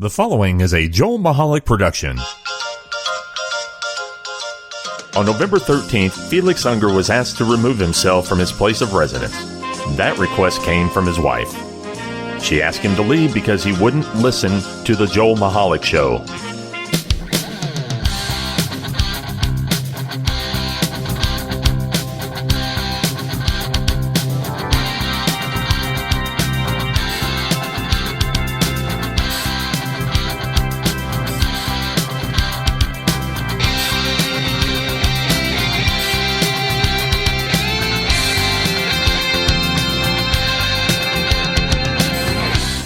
The following is a Joel Michalec production. On November 13th, Felix Unger was asked to remove himself from his place of residence. That request came from his wife. She asked him to leave because he wouldn't listen to the Joel Michalec Show.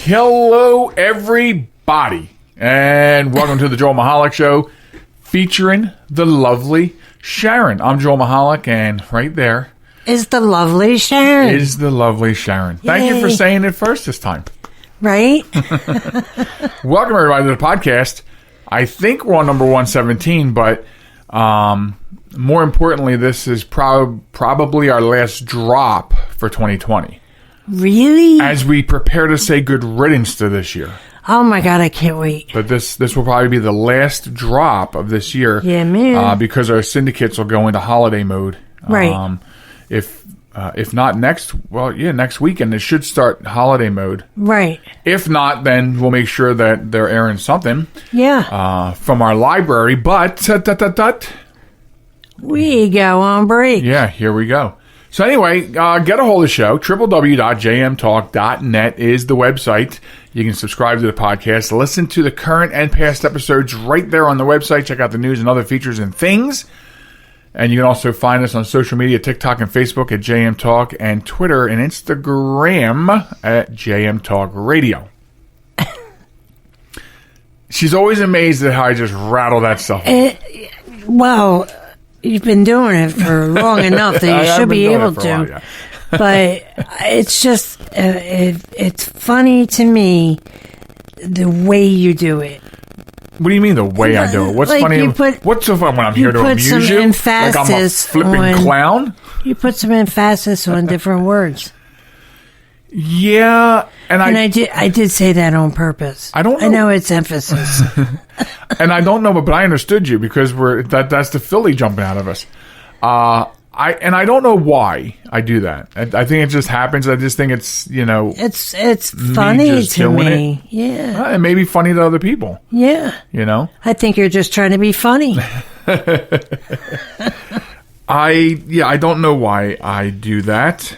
Hello, everybody, and welcome to the Joel Michalec Show, featuring the lovely Sharon. I'm Joel Michalec, and right there is the lovely Sharon. Thank you for saying it first this time. Right? Welcome, everybody, to the podcast. I think we're on number 117, but more importantly, this is probably our last drop for 2020. Really? As we prepare to say good riddance to this year. Oh my God, I can't wait. But this will probably be the last drop of this year. Yeah, man. Because our syndicates will go into holiday mode. Right. If not next weekend, it should start holiday mode. Right. If not, then we'll make sure that they're airing something. Yeah. From our library. But, we go on break. Yeah, here we go. So anyway, get a hold of the show. www.jmtalk.net is the website. You can subscribe to the podcast. Listen to the current and past episodes right there on the website. Check out the news and other features and things. And you can also find us on social media, TikTok and Facebook at JM Talk, and Twitter and Instagram at JM Talk Radio. She's always amazed at how I just rattle that stuff. Well, you've been doing it for long enough that you should be able to. While, yeah. But it's just, it's funny to me the way you do it. What do you mean the way I do it? What's like funny? What's so fun when I'm here to amuse you? Like I'm a flipping clown? You put some emphasis on different words. Yeah, and I did say that on purpose. I don't know. I know it's emphasis. And I don't know, but I understood you because that's the Philly jumping out of us. I don't know why I do that. I think it just happens. I just think it's it's funny to me. Yeah, it may be funny to other people. Yeah, I think you're just trying to be funny. I don't know why I do that.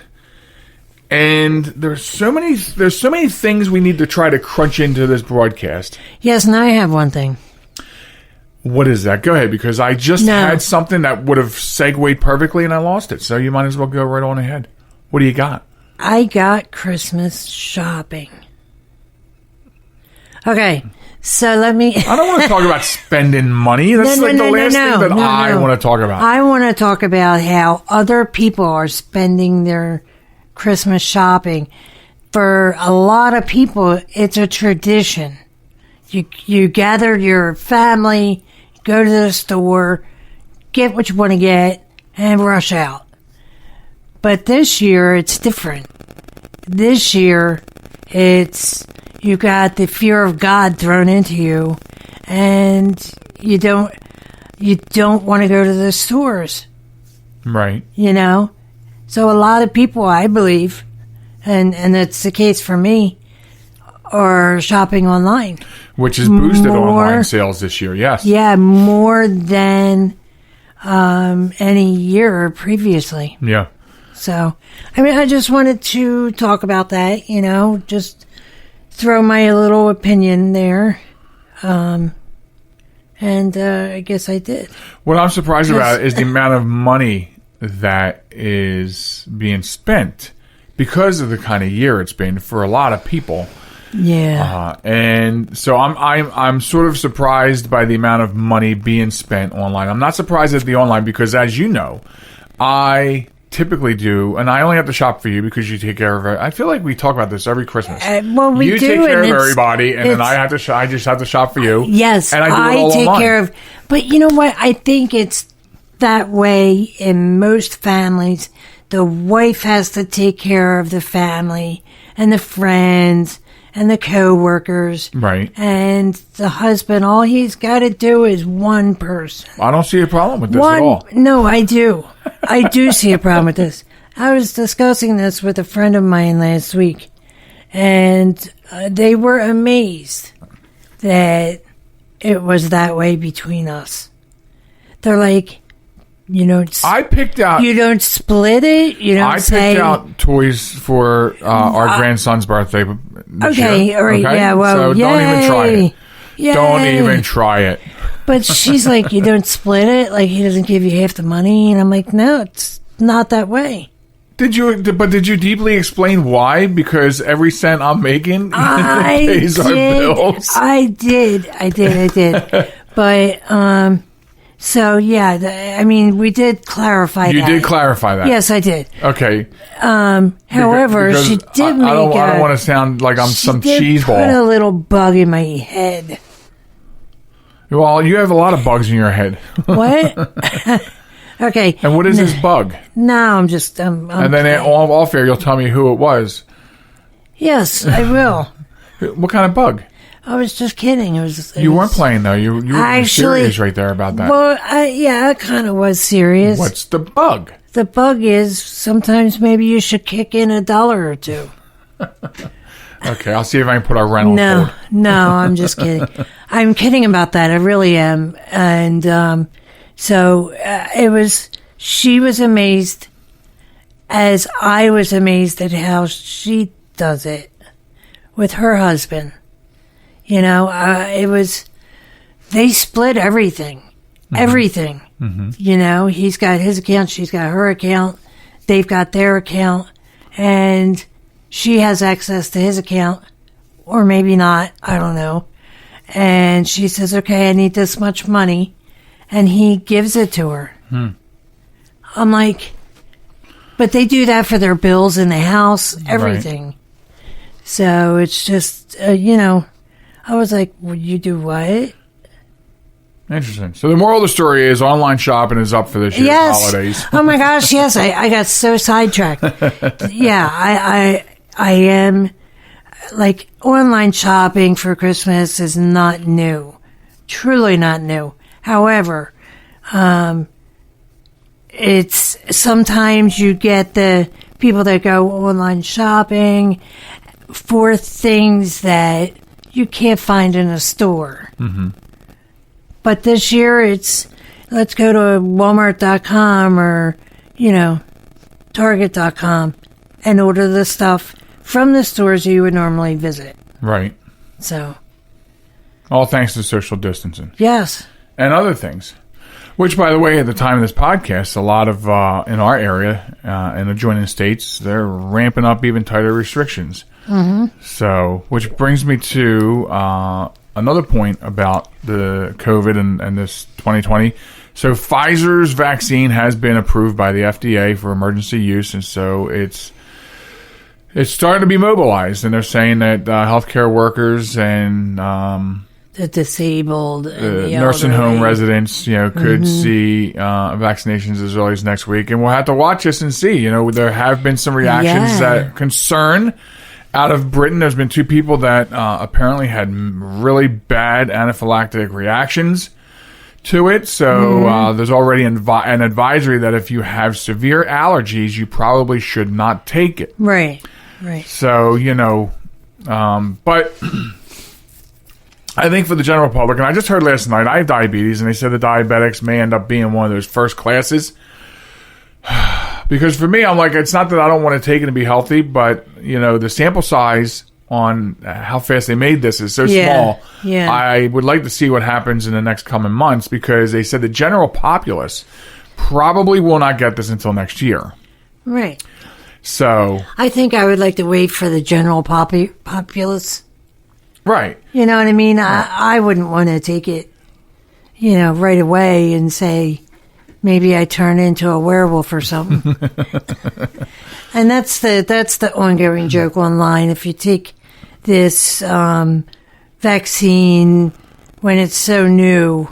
And there's so many things we need to try to crunch into this broadcast. Yes, and I have one thing. What is that? Go ahead, because I just had something that would have segued perfectly and I lost it. So you might as well go right on ahead. What do you got? I got Christmas shopping. Okay, so let me... I don't want to talk about spending money. That's the last thing that I want to talk about. I want to talk about how other people are spending their Christmas shopping. For a lot of people, it's a tradition. You gather your family, go to the store, get what you want to get, and rush out. But this year, it's different. This year, you got the fear of God thrown into you, and you don't want to go to the stores. Right. So a lot of people, I believe, and that's the case for me, are shopping online. Which has boosted online sales this year, yes. Yeah, more than any year previously. Yeah. So, I just wanted to talk about that, just throw my little opinion there. And I guess I did. What I'm surprised about is the amount of money that is being spent because of the kind of year it's been for a lot of people. Yeah. And so I'm sort of surprised by the amount of money being spent online. I'm not surprised at the online because, as you know, I typically do, and I only have to shop for you because you take care of it. I feel like we talk about this every Christmas. Well, we you do, take care of everybody, and then I just have to shop for you. Yes, and I do it all take online. care of. But you know what? I think it's that way in most families. The wife has to take care of the family and the friends and the co-workers. Right. And the husband, all he's got to do is one person. I don't see a problem with this at all. No, I do. I do see a problem with this. I was discussing this with a friend of mine last week, and they were amazed that it was that way between us. They're like, I picked out. You don't split it. You don't picked out toys for our grandson's birthday. Okay, all right, yeah, well, so don't even try it. Yay. Don't even try it. But she's like, you don't split it? Like, he doesn't give you half the money? And I'm like, no, it's not that way. Did you deeply explain why? Because every cent I'm making pays our bills. I did. But, so, yeah, we did clarify that. You did clarify that? Yes, I did. Okay. However, because she did make I don't want to sound like I'm some cheeseball. Put a little bug in my head. Well, you have a lot of bugs in your head. What? Okay. And what is this bug? No, I'm just... and then off air, you'll tell me who it was. Yes, I will. What kind of bug? I was just kidding. You weren't playing, though. You were actually serious right there about that. Well, I kind of was serious. What's the bug? The bug is sometimes maybe you should kick in $1 or two. Okay, I'll see if I can put our rental on hold. No, I'm just kidding. I'm kidding about that. I really am. And so she was amazed as I was amazed at how she does it with her husband. They split everything. Mm-hmm. Everything. Mm-hmm. He's got his account, she's got her account, they've got their account, and she has access to his account, or maybe not, I don't know. And she says, okay, I need this much money, and he gives it to her. I'm like, but they do that for their bills in the house, everything. Right. So it's just, I was like, well, you do what? Interesting. So the moral of the story is online shopping is up for this year's holidays. Oh my gosh, yes. I got so sidetracked. Yeah, I am, like, online shopping for Christmas is not new. Truly not new. However, it's sometimes you get the people that go online shopping for things that you can't find in a store. Mm-hmm. But this year it's, let's go to Walmart.com or, Target.com and order the stuff from the stores you would normally visit. Right. So. All thanks to social distancing. Yes. And other things. Which, by the way, at the time of this podcast, a lot of, in our area, in adjoining states, they're ramping up even tighter restrictions. Mm-hmm. So, which brings me to another point about the COVID and this 2020. So, Pfizer's vaccine has been approved by the FDA for emergency use, and so it's starting to be mobilized. And they're saying that healthcare workers and the disabled, and the nursing elderly. home residents, could see vaccinations as early as next week, and we'll have to watch this and see. There have been some reactions that concern. Out of Britain, there's been 2 people that apparently had really bad anaphylactic reactions to it. So there's already an advisory that if you have severe allergies, you probably should not take it. Right. So, but I think for the general public, and I just heard last night, I have diabetes, and they said the diabetics may end up being one of those first classes. Because for me, I'm like, it's not that I don't want to take it and be healthy, but, the sample size on how fast they made this is so small. Yeah. I would like to see what happens in the next coming months, because they said the general populace probably will not get this until next year. Right. So I think I would like to wait for the general populace. Right. You know what I mean? I wouldn't want to take it, right away and say, maybe I turn into a werewolf or something. And that's the ongoing joke online. If you take this vaccine when it's so new,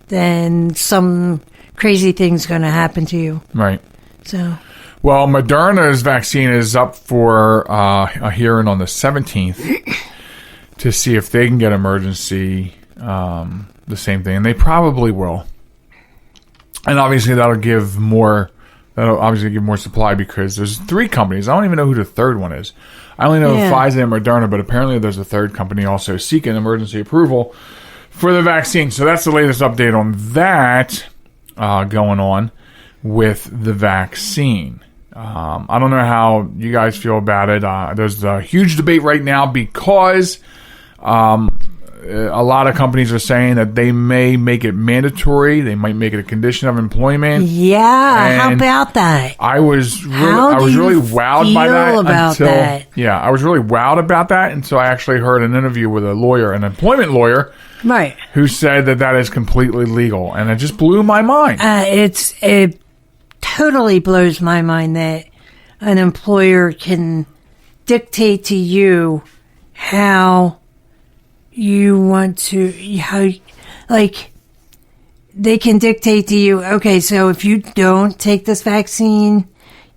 then some crazy thing's going to happen to you. Right. So. Well, Moderna's vaccine is up for a hearing on the 17th to see if they can get emergency, the same thing. And they probably will. And obviously that'll obviously give more supply because there's 3 companies. I don't even know who the third one is. I only know Pfizer and Moderna, but apparently there's a third company also seeking emergency approval for the vaccine. So that's the latest update on that going on with the vaccine. I don't know how you guys feel about it. There's a huge debate right now because a lot of companies are saying that they may make it mandatory. They might make it a condition of employment. Yeah, how about that? I was really wowed by that. Yeah, I was really wowed about that until I actually heard an interview with a lawyer, an employment lawyer, right, who said that is completely legal, and it just blew my mind. It totally blows my mind that an employer can dictate to you how you want to, they can dictate to you, okay, so if you don't take this vaccine,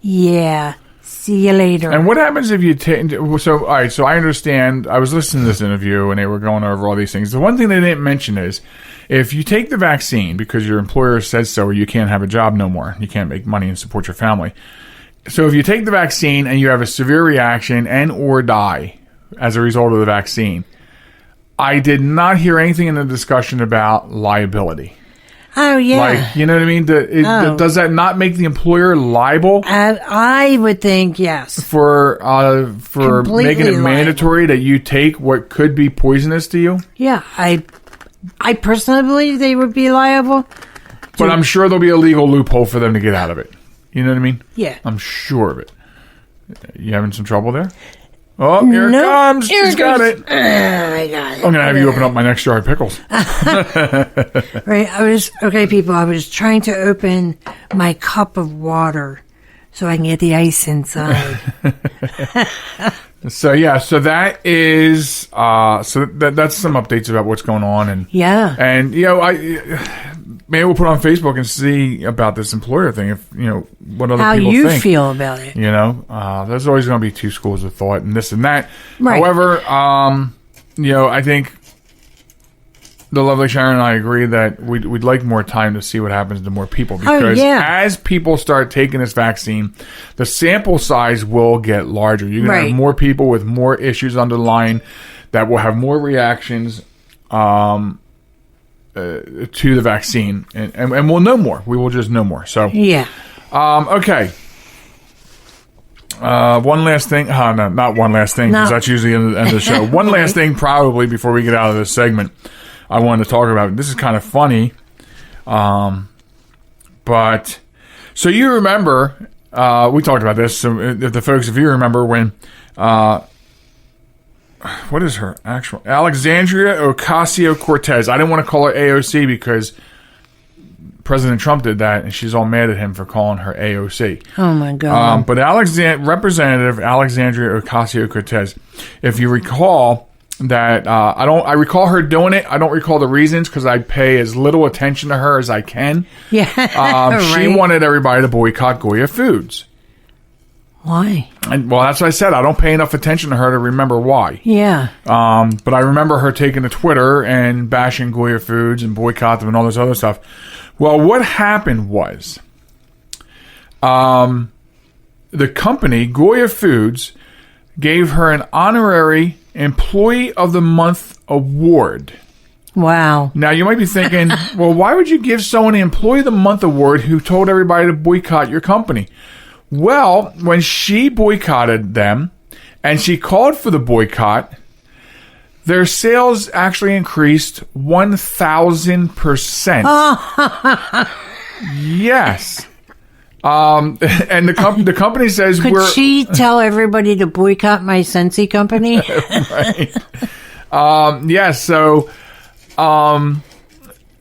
see you later. And what happens if you take, so I understand, I was listening to this interview and they were going over all these things. The one thing they didn't mention is, if you take the vaccine because your employer says so, or you can't have a job no more, you can't make money and support your family. So if you take the vaccine and you have a severe reaction and or die as a result of the vaccine, I did not hear anything in the discussion about liability. Oh, yeah. You know what I mean? Does that not make the employer liable? I would think yes. For Completely making it liable. Mandatory that you take what could be poisonous to you? Yeah, I personally believe they would be liable. But I'm sure there'll be a legal loophole for them to get out of it. You know what I mean? Yeah. I'm sure of it. You having some trouble there? Oh, here it comes. She's got it. I got it. I'm going to have you open up my next jar of pickles. Right. I was trying to open my cup of water so I can get the ice inside. So that is, that's some updates about what's going on. And maybe we'll put on Facebook and see about this employer thing. If what other people think. How you feel about it? There's always going to be 2 schools of thought and this and that. Right. However, I think the lovely Sharon and I agree that we'd like more time to see what happens to more people because as people start taking this vaccine, the sample size will get larger. You're going to have more people with more issues underlying that will have more reactions to the vaccine, and we'll know more. We will just know more. So okay. One last thing. No, not one last thing, because that's usually the end of the show. One last thing, probably, before we get out of this segment, I wanted to talk about. This is kind of funny. But, so you remember, we talked about this, so if you remember when, what is her actual? Alexandria Ocasio-Cortez. I didn't want to call her AOC because President Trump did that, and she's all mad at him for calling her AOC. Oh, my God. But Representative Alexandria Ocasio-Cortez, if you recall that, I recall her doing it. I don't recall the reasons because I pay as little attention to her as I can. Yeah. She wanted everybody to boycott Goya Foods. Why? And, well, that's what I said. I don't pay enough attention to her to remember why. Yeah. But I remember her taking to Twitter and bashing Goya Foods and boycott them and all this other stuff. Well, what happened was, the company, Goya Foods, gave her an honorary Employee of the Month award. Wow. Now, you might be thinking, well, why would you give someone an Employee of the Month award who told everybody to boycott your company? Well, when she boycotted them and she called for the boycott, their sales actually increased 1,000%. Yes. And the company says Could she tell everybody to boycott my Scentsy company? Right. So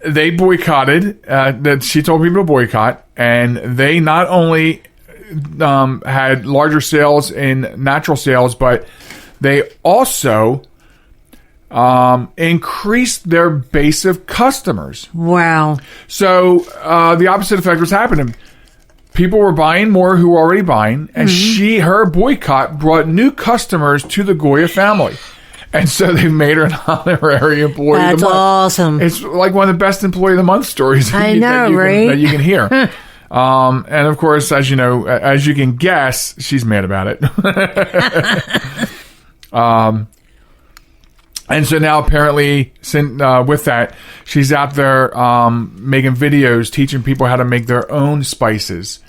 they boycotted. That she told people to boycott, and they not only had larger sales in natural sales, but they also increased their base of customers. Wow. So the opposite effect was happening. people were buying more who were already buying, and her boycott brought new customers to the Goya family. And so they made her an honorary employee of the month. That's awesome. It's like one of the best employee of the month stories I know, right? That you can hear. And of course, as you know, as you can guess, she's mad about it. And so now apparently, with that, she's out there making videos teaching people how to make their own spices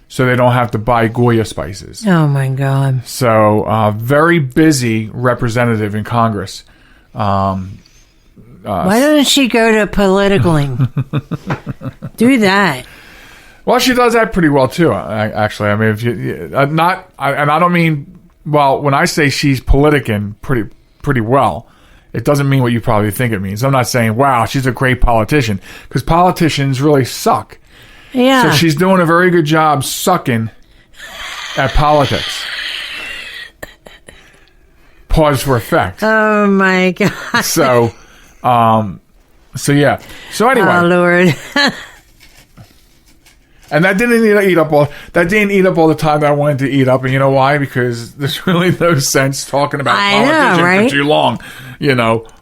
so they don't have to buy Goya spices. Oh, my God. So very busy representative in Congress. Why doesn't she go to politicking? Do that. Well, she does that pretty well, too, actually. I mean, if you and I don't mean, well, when I say she's politicking pretty well, it doesn't mean what you probably think it means. I'm not saying, wow, she's a great politician, because politicians really suck. Yeah. So she's doing a very good job sucking at politics. Pause for effect. Oh, my God. So yeah. So anyway. Oh, Lord. And that didn't eat up all the time that I wanted to eat up. And you know why? Because there's really no sense talking about politicians for too long,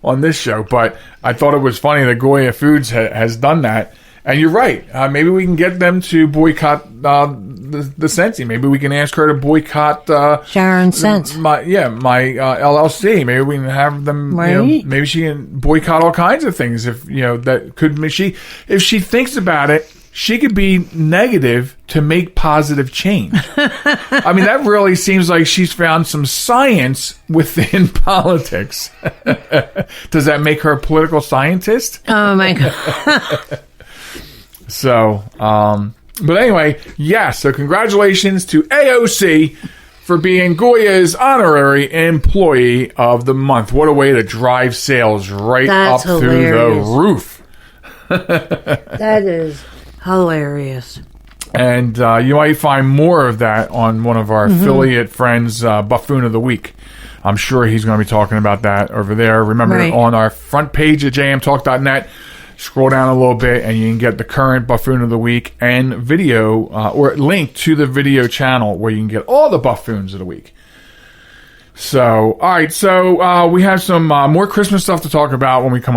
on this show. But I thought it was funny that Goya Foods has done that. And you're right. Maybe we can get them to boycott the Sensi. Maybe we can ask her to boycott Sharon Sense. My LLC. Maybe we can have them. Right. Maybe she can boycott all kinds of things. If that could. If she thinks about it, she could be negative to make positive change. I mean, that really seems like she's found some science within politics. Does that make her a political scientist? Oh, my God. So, but anyway, so congratulations to AOC for being Goya's honorary employee of the month. What a way to drive sales up through the roof. That is hilarious. And you might find more of that on one of our affiliate friends' Buffoon of the Week. I'm sure he's going to be talking about that over there. Remember, on our front page at jmtalk.net, scroll down a little bit and you can get the current Buffoon of the Week and video, or link to the video channel where you can get all the Buffoons of the Week. So, all right. So, we have some more Christmas stuff to talk about when we come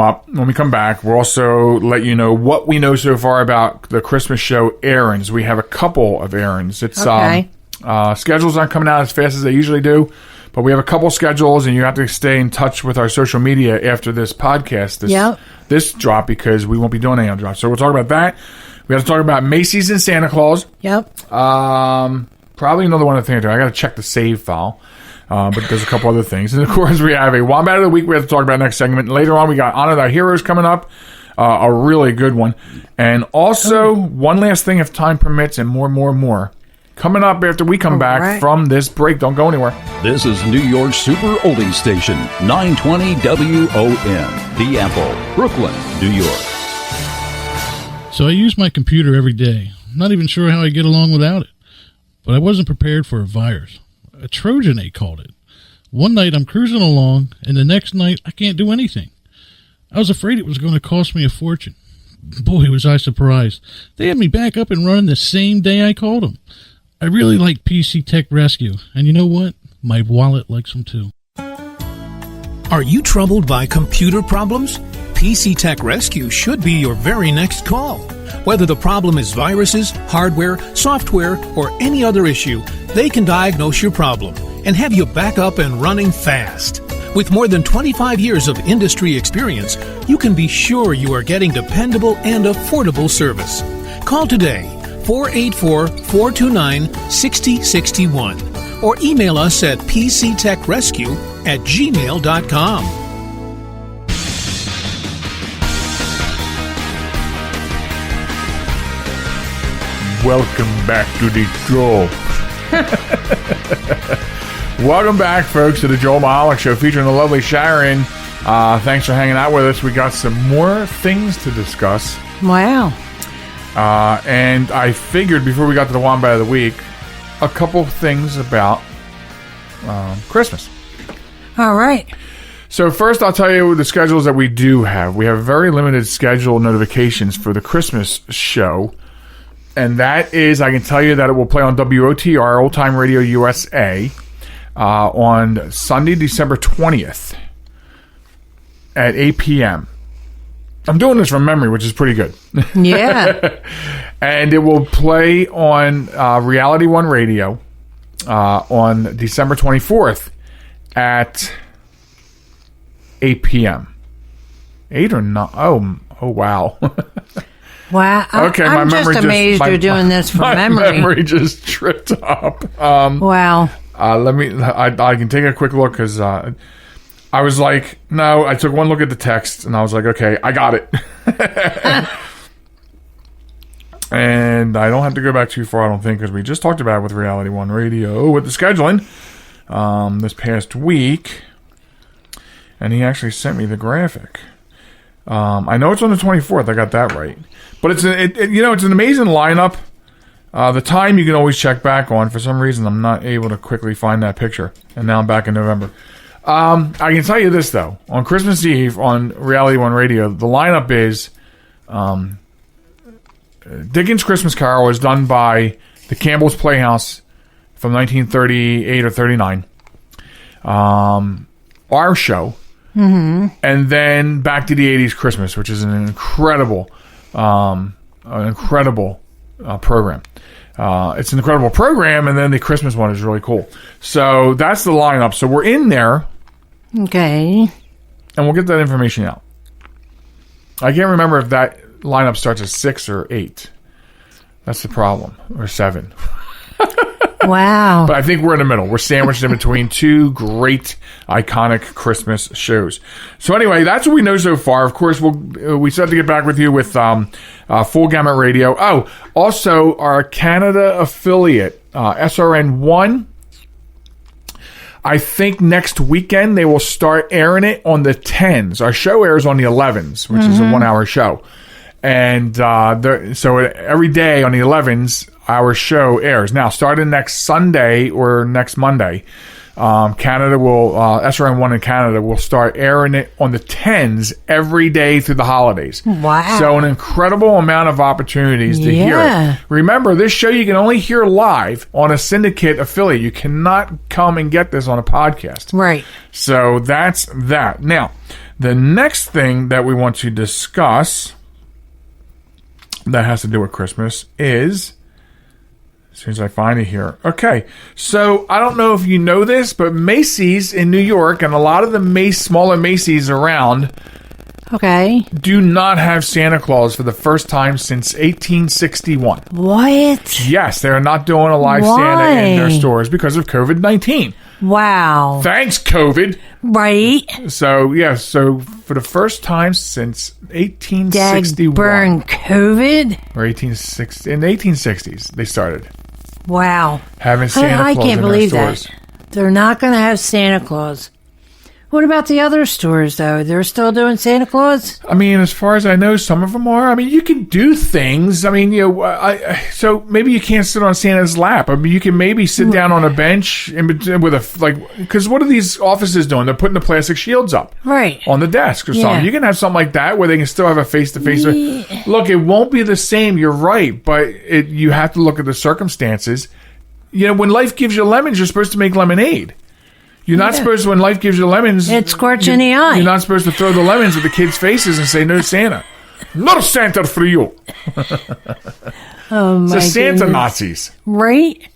back. We'll also let you know what we know so far about the Christmas show errands. We have a couple of errands. It's schedules aren't coming out as fast as they usually do, but we have a couple schedules, and you have to stay in touch with our social media after this podcast, this drop, because we won't be doing any other drops. So we'll talk about that. We have to talk about Macy's and Santa Claus. Yep. Probably another one to think of. I got to check the save file. But there's a couple other things. And, of course, we have a Wombat of the Week we have to talk about next segment. Later on, we got Honor Thy Heroes coming up, a really good one. And also, one last thing, if time permits, and more, coming up after we come back from this break. Don't go anywhere. This is New York's Super Oldies Station, 920 WON, The Apple, Brooklyn, New York. So I use my computer every day. I'm not even sure how I get along without it. But I wasn't prepared for a virus. A Trojan, they called it. One night I'm cruising along, and the next night I can't do anything. I was afraid it was going to cost me a fortune. Boy, was I surprised. They had me back up and running the same day I called them. I really like PC Tech Rescue, and you know what? My wallet likes them too. Are you troubled by computer problems? PC Tech Rescue should be your very next call. Whether the problem is viruses, hardware, software, or any other issue, they can diagnose your problem and have you back up and running fast. With more than 25 years of industry experience, you can be sure you are getting dependable and affordable service. Call today, 484-429-6061, or email us at pctechrescue@gmail.com. Welcome back to the show. Welcome back, folks, to the Joel Michalec Show featuring the lovely Sharon. Thanks for hanging out with us. We got some more things to discuss. Wow. And I figured before we got to the Wombat of the Week, a couple things about Christmas. All right. So first, I'll tell you the schedules that we do have. We have very limited schedule notifications for the Christmas show. And that is, I can tell you that it will play on WOTR, Old Time Radio USA, on Sunday, December 20th at 8 p.m. I'm doing this from memory, which is pretty good. Yeah. And it will play on Reality One Radio on December 24th at 8 p.m. 8 or 9? Oh wow. Wow. Okay, I'm just amazed you're doing this from memory. My memory just tripped up. Wow. I can take a quick look because I was like, no, I took one look at the text and I was like, okay, I got it. And I don't have to go back too far, I don't think, because we just talked about it with Reality One Radio with the scheduling this past week. And he actually sent me the graphic. I know it's on the 24th. I got that right. But it's an amazing lineup. The time you can always check back on. For some reason, I'm not able to quickly find that picture. And now I'm back in November. I can tell you this, though. On Christmas Eve on Reality One Radio, the lineup is Dickens' Christmas Carol is done by the Campbell's Playhouse from 1938 or 39. Our show. Mm-hmm. And then Back to the 80s Christmas, which is an incredible program. It's an incredible program, and then the Christmas one is really cool. So that's the lineup. So we're in there. Okay. And we'll get that information out. I can't remember if that lineup starts at 6 or 8. That's the problem. Or 7. Wow. But I think we're in the middle. We're sandwiched in between two great, iconic Christmas shows. So anyway, that's what we know so far. Of course, we set to get back with you with Full Gamut Radio. Oh, also our Canada affiliate, SRN1. I think next weekend they will start airing it on the 10s. Our show airs on the 11s, which is a 1-hour show. And so every day on the 11s, our show airs. Now, starting next Sunday or next Monday, Canada will, SRN1 in Canada will start airing it on the 10s every day through the holidays. Wow. So an incredible amount of opportunities to hear it. Remember, this show you can only hear live on a syndicate affiliate. You cannot come and get this on a podcast. Right. So that's that. Now, the next thing that we want to discuss that has to do with Christmas is, as soon as I find it here. Okay, so I don't know if you know this, but Macy's in New York and a lot of the smaller Macy's around do not have Santa Claus for the first time since 1861. What? Yes, they're not doing a live Santa in their stores because of COVID-19. Wow. Thanks, COVID. Right. So, yeah, so for the first time since 1861. Burn COVID? Or 1860, in the 1860s, they started. Wow. Having Santa Claus I can't in believe their stores. that. They're not going to have Santa Claus. What about the other stores, though? They're still doing Santa Claus? I mean, as far as I know, some of them are. I mean, you can do things. I mean, so maybe you can't sit on Santa's lap. I mean, you can maybe sit down on a bench because what are these offices doing? They're putting the plastic shields up. Right. On the desk or something. You can have something like that where they can still have a face-to-face. Yeah. Look, it won't be the same. You're right. But you have to look at the circumstances. You know, when life gives you lemons, you're supposed to make lemonade. You're not supposed to, when life gives you lemons... It's scorching the eye. You're not supposed to throw the lemons at the kids' faces and say, no Santa. No Santa for you. Oh, my It's the Santa goodness. Nazis. Right?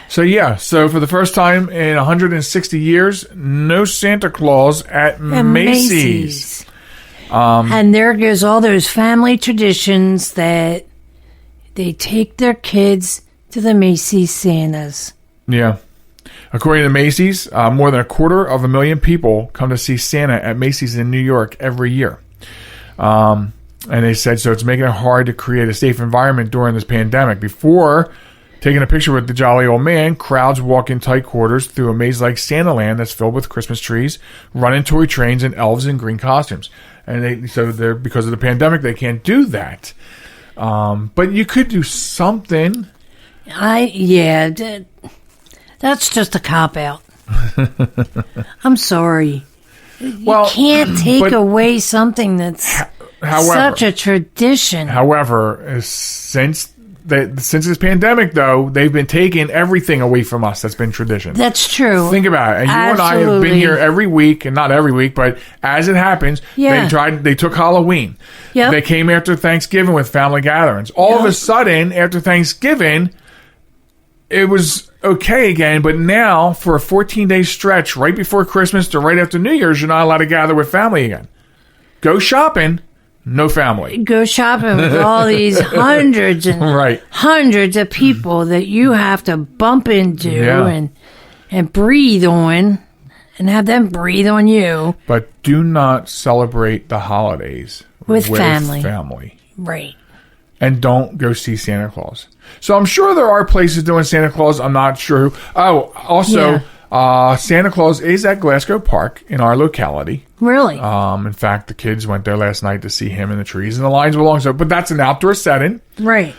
So, yeah. So, for the first time in 160 years, no Santa Claus at Macy's. And there goes all those family traditions that they take their kids to the Macy's Santas. Yeah. According to Macy's, more than 250,000 people come to see Santa at Macy's in New York every year. And they said, so it's making it hard to create a safe environment during this pandemic. Before taking a picture with the jolly old man, crowds walk in tight quarters through a maze-like Santa land that's filled with Christmas trees, running toy trains, and elves in green costumes. And they're because of the pandemic, they can't do that. But you could do something. That's just a cop-out. I'm sorry. You can't take away something that's such a tradition. However, since this pandemic, though, they've been taking everything away from us that's been tradition. That's true. Think about it. And you and I have been here every week, and not every week, but as it happens, they took Halloween. Yep. They came after Thanksgiving with family gatherings. All of a sudden, after Thanksgiving, it was okay again, but now for a 14-day stretch, right before Christmas to right after New Year's, you're not allowed to gather with family again. Go shopping. No family. Go shopping with all these hundreds and hundreds of people that you have to bump into and breathe on and have them breathe on you. But do not celebrate the holidays with family. Right. And don't go see Santa Claus. So I'm sure there are places doing Santa Claus. I'm not sure who. Oh, also... Santa Claus is at Glasgow Park in our locality. Really? In fact, the kids went there last night to see him in the trees, and the lines were long. So, but that's an outdoor setting, right?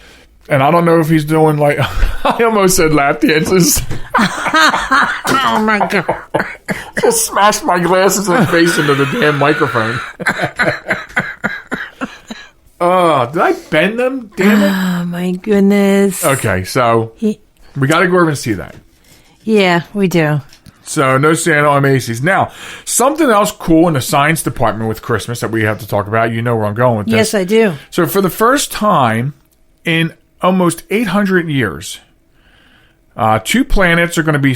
And I don't know if he's doing like I almost said lap dances. Oh my god! Just smashed my glasses and face into the damn microphone. Oh, did I bend them? Damn it! Oh my goodness. Okay, so we got to go over and see that. Yeah, we do. So, no Santa on Macy's. Now, something else cool in the science department with Christmas that we have to talk about. You know where I'm going with this. Yes, I do. So, for the first time in almost 800 years, two planets are going to be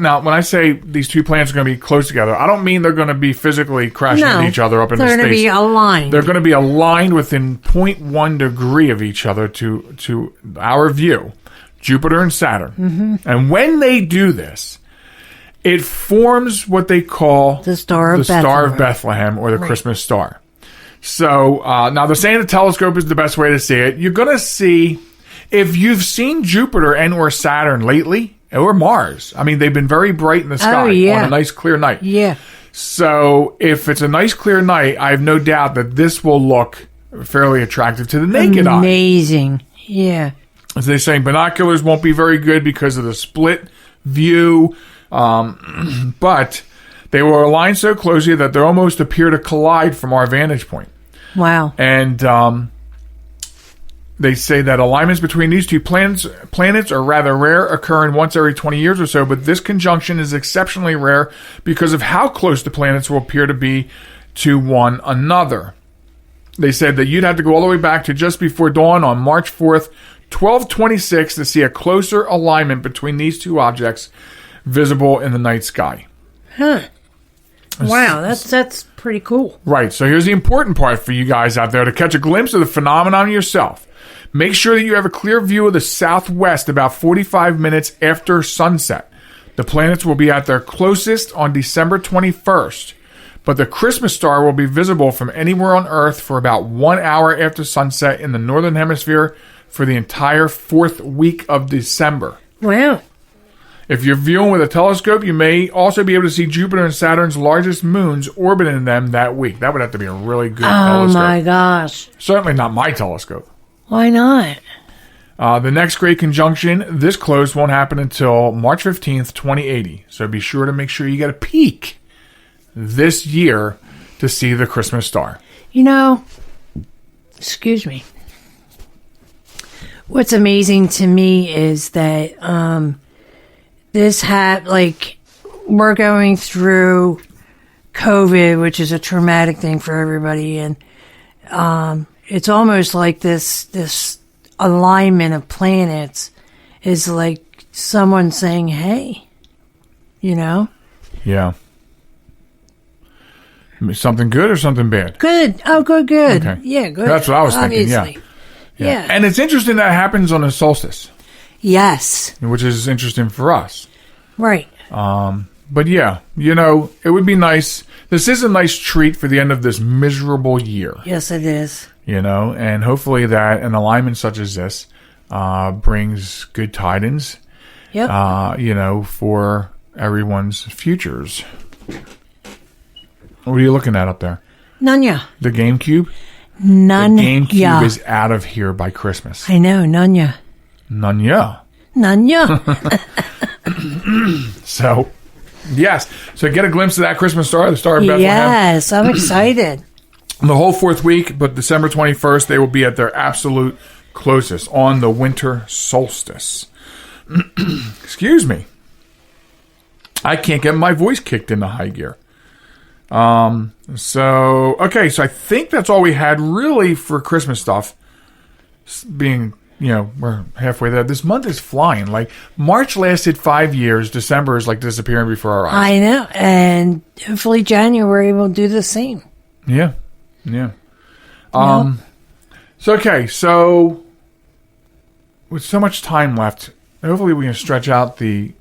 now, when I say these two planets are going to be close together, I don't mean they're going to be physically crashing into each other up in the space. They're going to be aligned. They're going to be aligned within 0.1 degree of each other to our view. Jupiter and Saturn. Mm-hmm. And when they do this, it forms what they call the Star of Bethlehem or the Christmas star. So now they're saying the telescope is the best way to see it. You're going to see, if you've seen Jupiter and or Saturn lately, or Mars, I mean, they've been very bright in the sky on a nice clear night. Yeah. So if it's a nice clear night, I have no doubt that this will look fairly attractive to the naked eye. Amazing. Yeah. As they're saying, binoculars won't be very good because of the split view, but they will align so closely that they almost appear to collide from our vantage point. Wow. And they say that alignments between these two planets are rather rare, occurring once every 20 years or so, but this conjunction is exceptionally rare because of how close the planets will appear to be to one another. They said that you'd have to go all the way back to just before dawn on March 4th, 1226 to see a closer alignment between these two objects visible in the night sky. Huh. Wow, that's pretty cool. Right, so here's the important part for you guys out there. To catch a glimpse of the phenomenon yourself, make sure that you have a clear view of the southwest about 45 minutes after sunset. The planets will be at their closest on December 21st, but the Christmas star will be visible from anywhere on Earth for about 1 hour after sunset in the northern hemisphere for the entire fourth week of December. Wow. If you're viewing with a telescope, you may also be able to see Jupiter and Saturn's largest moons orbiting them that week. That would have to be a really good telescope. Oh my gosh. Certainly not my telescope. Why not? The next great conjunction, this close, won't happen until March 15th, 2080. So be sure to make sure you get a peek this year to see the Christmas star. You know, excuse me. What's amazing to me is that we're going through COVID, which is a traumatic thing for everybody, and it's almost like this alignment of planets is like someone saying, "Hey," you know? Yeah. Something good or something bad? Good. Oh, good. Okay. Yeah, good. That's what I was thinking. Yeah. And it's interesting that happens on a solstice. Yes. Which is interesting for us. Right. But yeah, you know, it would be nice. This is a nice treat for the end of this miserable year. Yes, it is. You know, and hopefully that an alignment such as this brings good tidings. Yep. You know, for everyone's futures. What are you looking at up there? Nunya. The GameCube? None. The GameCube is out of here by Christmas. I know, Nunya. Nunya. So, yes. So get a glimpse of that Christmas star, the Star of Bethlehem. Yes, I'm excited. the whole 4th week, but December 21st, they will be at their absolute closest on the winter solstice. Excuse me. I can't get my voice kicked into high gear. So I think that's all we had really for Christmas stuff. Being, we're halfway there. This month is flying. Like, March lasted 5 years. December is like disappearing before our eyes. I know. And hopefully January will do the same. Yeah. So with so much time left, hopefully we can stretch out the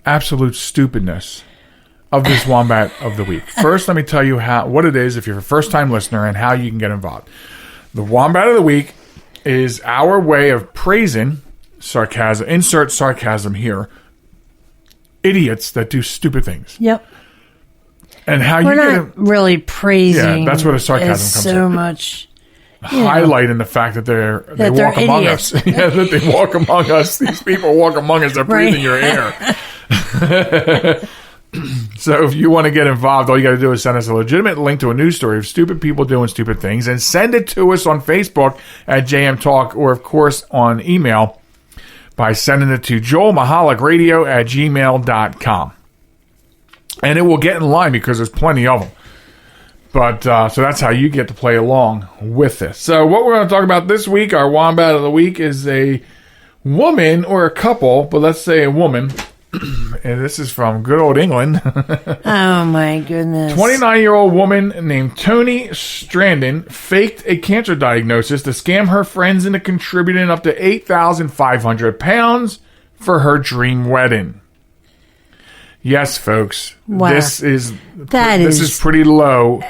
absolute stupidness of this Wombat of the Week. First, let me tell you what it is if you're a first-time listener and how you can get involved. The Wombat of the Week is our way of praising, sarcasm, insert sarcasm here, idiots that do stupid things. Yep. And how We're you not really praising. Yeah, that's where the sarcasm comes so in. much. Highlighting the fact that they walk among us. Yeah, that they walk among us. These people walk among us. They're breathing your air. So if you want to get involved, all you got to do is send us a legitimate link to a news story of stupid people doing stupid things and send it to us on Facebook at JM Talk, or of course on email by sending it to joelmichalecradio@gmail.com. And it will get in line because there's plenty of them. But so that's how you get to play along with this. So what we're going to talk about this week, our Wombat of the Week, is a woman or a couple, but let's say a woman. And this is from good old England. Oh, my goodness. 29-year-old woman named Toni Strandon faked a cancer diagnosis to scam her friends into contributing up to £8,500 for her dream wedding. Yes, folks. Wow. This is pretty low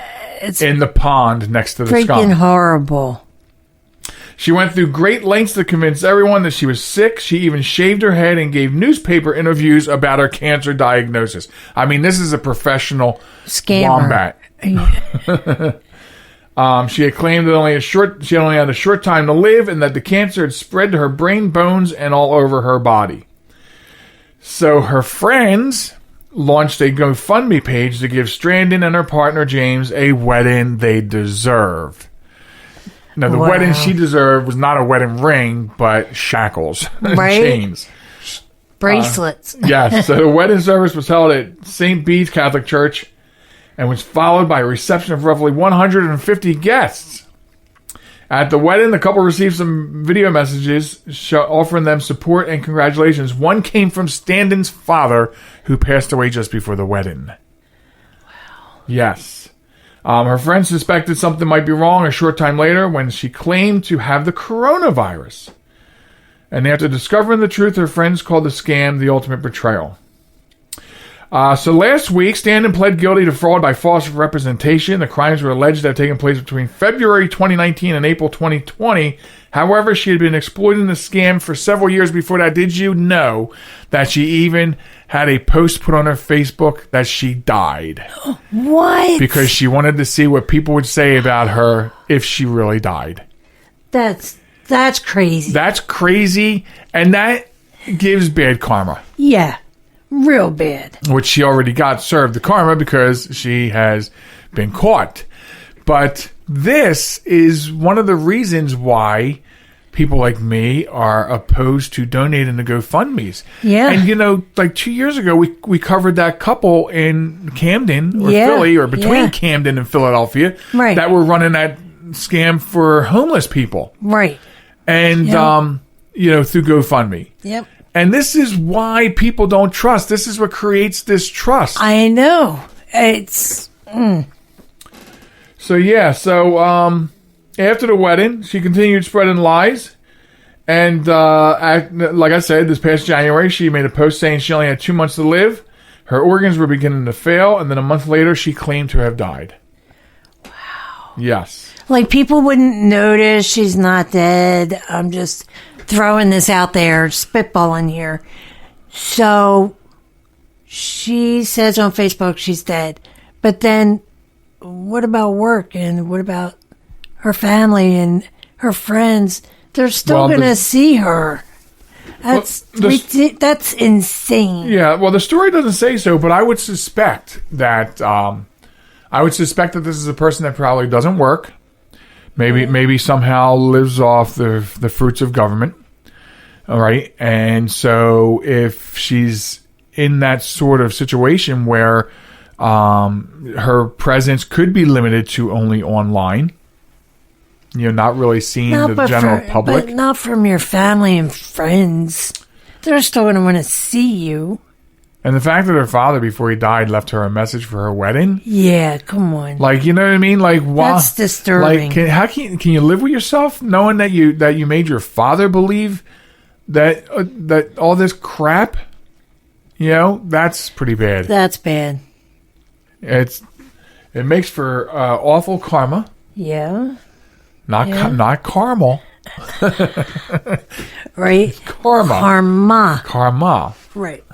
in the pond next to the freaking skunk. horrible. She went through great lengths to convince everyone that she was sick. She even shaved her head and gave newspaper interviews about her cancer diagnosis. I mean, this is a professional Scammer. Wombat. She had claimed that she only had a short time to live, and that the cancer had spread to her brain, bones, and all over her body. So her friends launched a GoFundMe page to give Strandon and her partner James a wedding they deserve. Now, the wedding she deserved was not a wedding ring, but shackles and chains. Bracelets. Yes. So the wedding service was held at St. Bede's Catholic Church and was followed by a reception of roughly 150 guests. At the wedding, the couple received some video messages offering them support and congratulations. One came from Strandon's father, who passed away just before the wedding. Wow. Yes. Her friends suspected something might be wrong a short time later when she claimed to have the coronavirus. And after discovering the truth, her friends called the scam the ultimate betrayal. So last week, Strandon pled guilty to fraud by false representation. The crimes were alleged to have taken place between February 2019 and April 2020. However, she had been exploiting the scam for several years before that. Did you know that she even had a post put on her Facebook that she died? What? Because she wanted to see what people would say about her if she really died. That's crazy. That's crazy, and that gives bad karma. Yeah. Real bad. Which she already got served the karma because she has been caught. But this is one of the reasons why people like me are opposed to donating to GoFundMes. Yeah. And, like 2 years ago, we covered that couple in Camden or Philly, or between Camden and Philadelphia, that were running that scam for homeless people. Right. And, through GoFundMe. Yep. And this is why people don't trust. This is what creates this trust. I know. It's... So, after the wedding, she continued spreading lies. And, like I said, this past January, she made a post saying she only had 2 months to live. Her organs were beginning to fail. And then a month later, she claimed to have died. Wow. Yes. Like, people wouldn't notice she's not dead. I'm just... throwing this out there, spitballing here. So she says on Facebook she's dead. But then what about work, and what about her family and her friends? They're still going to see her. That's that's insane. Yeah, well, the story doesn't say so, but I would suspect that I would suspect that this is a person that probably doesn't work. Maybe somehow lives off the fruits of government. All right. And so if she's in that sort of situation where her presence could be limited to only online, not really seen to the general public. But not from your family and friends. They're still going to want to see you. And the fact that her father, before he died, left her a message for her wedding. Yeah, come on. Like, you know what I mean? Like, wow. That's disturbing. Like, can you live with yourself knowing that you made your father believe that all this crap? That's pretty bad. That's bad. It makes for awful karma. Yeah. Not caramel. Right. Karma. Right.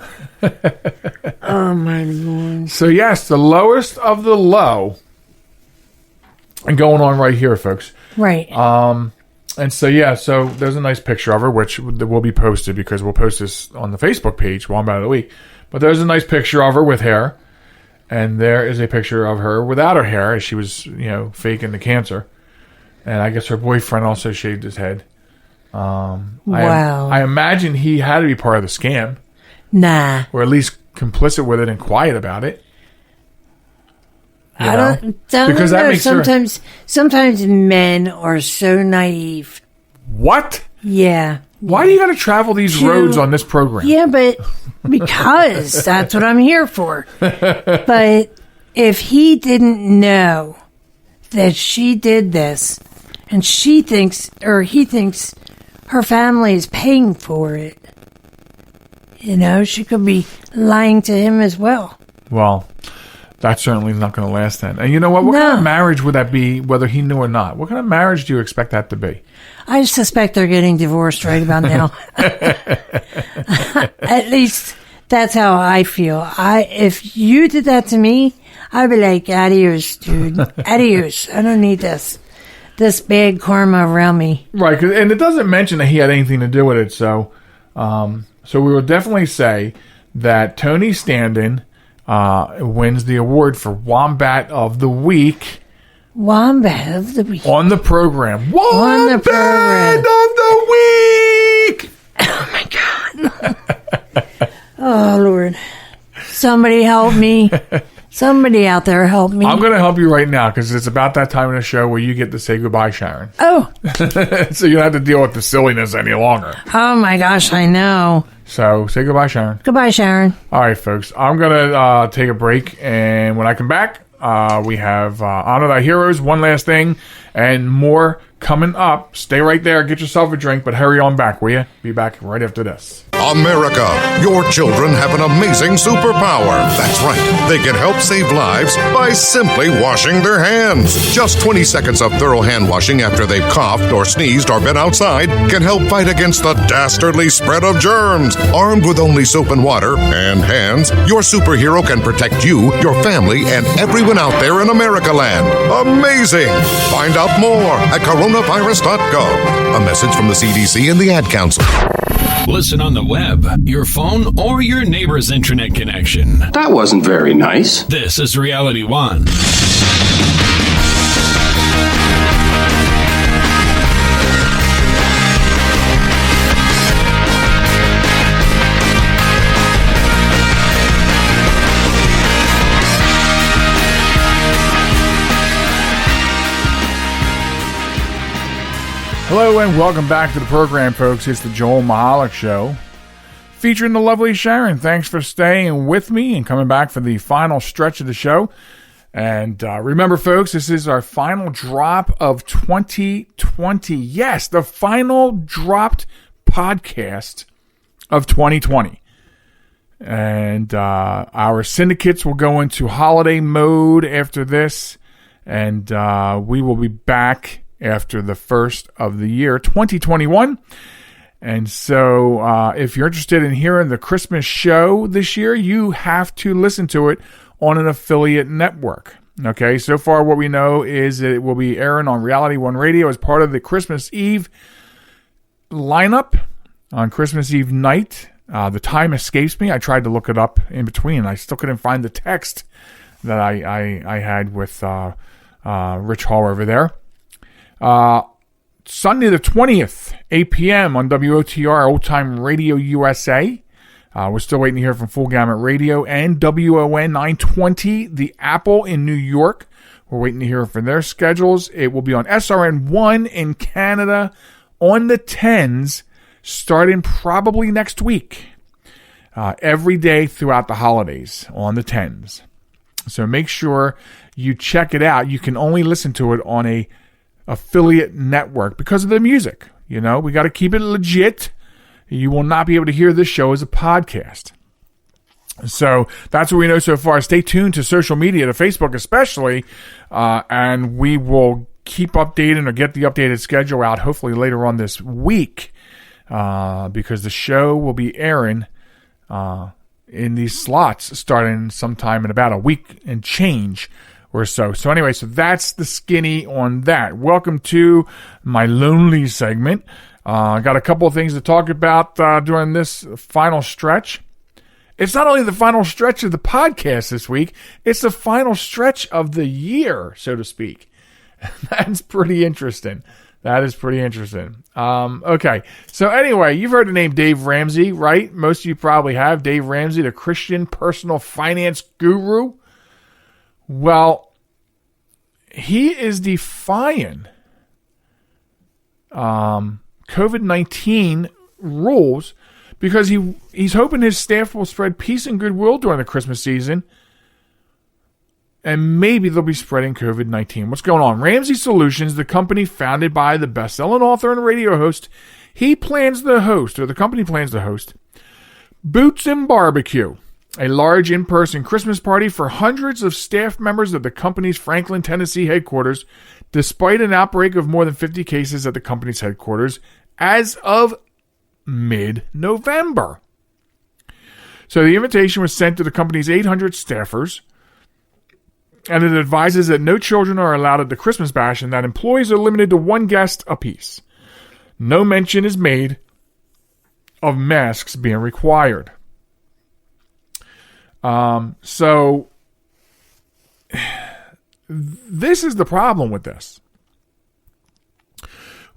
Oh my Lord. So yes, the lowest of the low, and going on right here, folks. Right. And so so there's a nice picture of her, which will be posted because we'll post this on the Facebook page one by the week. But there's a nice picture of her with hair, and there is a picture of her without her hair, as she was, faking the cancer. And I guess her boyfriend also shaved his head. Wow. I imagine he had to be part of the scam. Nah. Or at least complicit with it and quiet about it. I don't because know. That makes sometimes men are so naive. What? Yeah. Why do you got to travel these roads on this program? Yeah, but because that's what I'm here for. But if he didn't know that she did this, and he thinks her family is paying for it, she could be lying to him as well. Well, that's certainly not going to last then. And you know what? What kind of marriage would that be, whether he knew or not? What kind of marriage do you expect that to be? I suspect they're getting divorced right about now. At least that's how I feel. If you did that to me, I'd be like, adios, dude. Adios. I don't need this bad karma around me. Right, and it doesn't mention that he had anything to do with it, so we will definitely say that Tony Standen wins the award for Wombat of the Week. Wombat of the Week. On the program. Wombat of the Week! Oh, my God. Oh, Lord. Somebody help me. Somebody out there help me. I'm going to help you right now because it's about that time in the show where you get to say goodbye, Sharon. Oh. So you don't have to deal with the silliness any longer. Oh, my gosh, I know. So say goodbye, Sharon. Goodbye, Sharon. All right, folks. I'm going to take a break, and when I come back, we have Honor Thy Heroes, one last thing, and more coming up. Stay right there. Get yourself a drink, but hurry on back, will you? Be back right after this. America, your children have an amazing superpower. That's right. They can help save lives by simply washing their hands. Just 20 seconds of thorough hand washing after they've coughed or sneezed or been outside can help fight against the dastardly spread of germs. Armed with only soap and water and hands, your superhero can protect you, your family, and everyone out there in America land. Amazing! Find out more at coronavirus.gov. A message from the CDC and the Ad Council. Listen on the web, your phone, or your neighbor's internet connection. That wasn't very nice. This is Reality One. Hello and welcome back to the program, folks. It's the Joel Michalec Show, featuring the lovely Sharon. Thanks for staying with me and coming back for the final stretch of the show. And remember, folks, this is our final drop of 2020. Yes, the final dropped podcast of 2020. And our syndicates will go into holiday mode after this. And we will be back after the first of the year, 2021. And so if you're interested in hearing the Christmas show this year, you have to listen to it on an affiliate network. Okay, so far what we know is that it will be airing on Reality One Radio as part of the Christmas Eve lineup on Christmas Eve night. The time escapes me. I tried to look it up in between. I still couldn't find the text that I had with Rich Hall over there. Sunday the 20th, 8 p.m. on WOTR, Old Time Radio USA. We're still waiting to hear from Full Gamut Radio and WON 920, The Apple in New York. We're waiting to hear from their schedules. It will be on SRN 1 in Canada on the 10s, starting probably next week. Every day throughout the holidays on the 10s. So make sure you check it out. You can only listen to it on a affiliate network because of the music. You know, we got to keep it legit. You will not be able to hear this show as a podcast. So that's what we know so far. Stay tuned to social media, to Facebook especially, and we will keep updating or get the updated schedule out hopefully later on this week, because the show will be airing in these slots starting sometime in about a week and change or so. So anyway, so that's the skinny on that. Welcome to my lonely segment. I got a couple of things to talk about during this final stretch. It's not only the final stretch of the podcast this week, it's the final stretch of the year, so to speak. That's pretty interesting. That is pretty interesting. Okay, so anyway, you've heard the name Dave Ramsey, right? Most of you probably have. Dave Ramsey, the Christian personal finance guru. Well, he is defying COVID-19 rules because he's hoping his staff will spread peace and goodwill during the Christmas season, and maybe they'll be spreading COVID-19. What's going on? Ramsey Solutions, the company founded by the best-selling author and radio host, the company plans to host Boots and Barbecue, a large in-person Christmas party for hundreds of staff members at the company's Franklin, Tennessee headquarters, despite an outbreak of more than 50 cases at the company's headquarters as of mid-November. So the invitation was sent to the company's 800 staffers, and it advises that no children are allowed at the Christmas bash and that employees are limited to one guest apiece. No mention is made of masks being required. So this is the problem with this.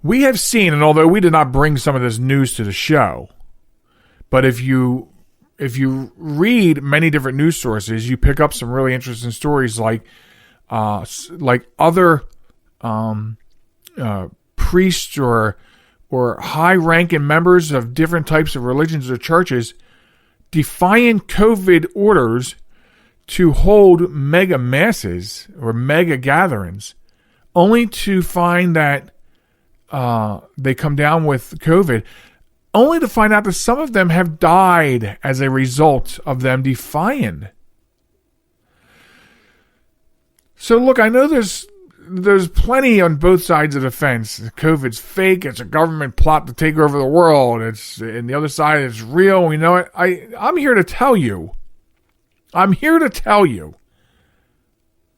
We have seen, and although we did not bring some of this news to the show, but if you read many different news sources, you pick up some really interesting stories like other priests or high-ranking members of different types of religions or churches defying COVID orders to hold mega masses or mega gatherings, only to find that they come down with COVID, only to find out that some of them have died as a result of them defying. So look, I know there's plenty on both sides of the fence. COVID's fake. It's a government plot to take over the world. And the other side is real. We know it. I'm here to tell you.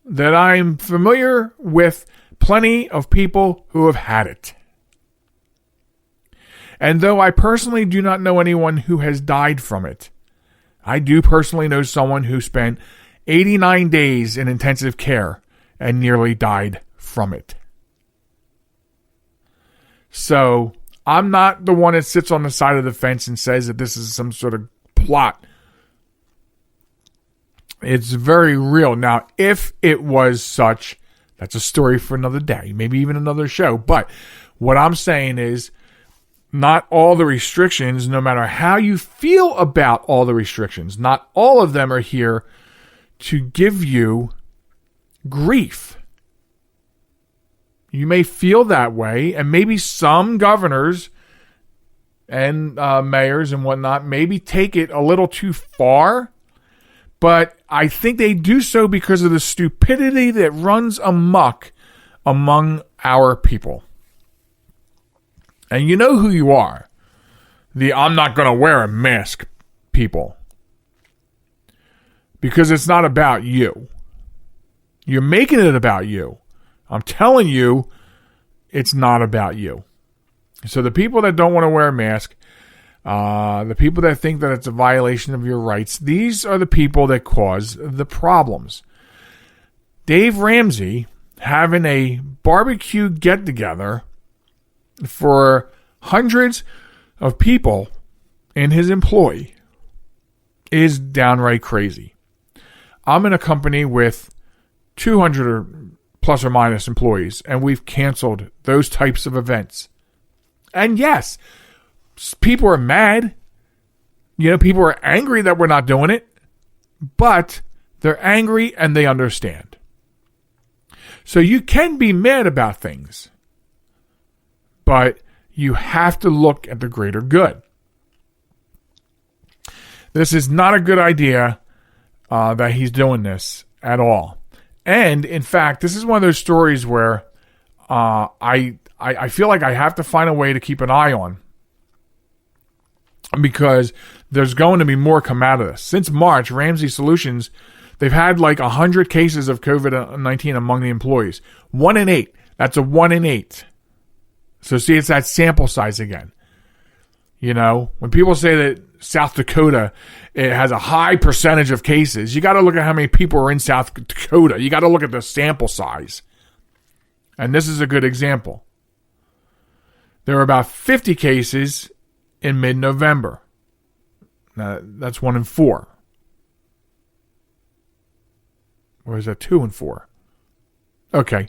That I'm familiar with plenty of people who have had it. And though I personally do not know anyone who has died from it, I do personally know someone who spent 89 days in intensive care and nearly died from it. So I'm not the one that sits on the side of the fence and says that this is some sort of plot. It's very real. Now, if it was such, that's a story for another day, maybe even another show. But what I'm saying is, not all the restrictions, no matter how you feel about all the restrictions, not all of them are here to give you grief. You may feel that way, and maybe some governors and mayors and whatnot maybe take it a little too far, but I think they do so because of the stupidity that runs amok among our people. And you know who you are. The I'm not going to wear a mask people. Because it's not about you. You're making it about you. I'm telling you, it's not about you. So the people that don't want to wear a mask, the people that think that it's a violation of your rights, these are the people that cause the problems. Dave Ramsey having a barbecue get-together for hundreds of people in his employ is downright crazy. I'm in a company with 200 or plus or minus employees, and we've canceled those types of events. And yes, people are mad. People are angry that we're not doing it, but they're angry and they understand. So you can be mad about things, but you have to look at the greater good. This is not a good idea that he's doing this at all. And in fact, this is one of those stories where I feel like I have to find a way to keep an eye on, because there's going to be more come out of this. Since March, Ramsey Solutions, they've had like 100 cases of COVID-19 among the employees. 1 in 8. That's a 1 in 8. So see, it's that sample size again. When people say that South Dakota, it has a high percentage of cases, you got to look at how many people are in South Dakota. You got to look at the sample size. And this is a good example. There were about 50 cases in mid-November. Now, that's 1 in 4. Or is that 2 in 4? Okay.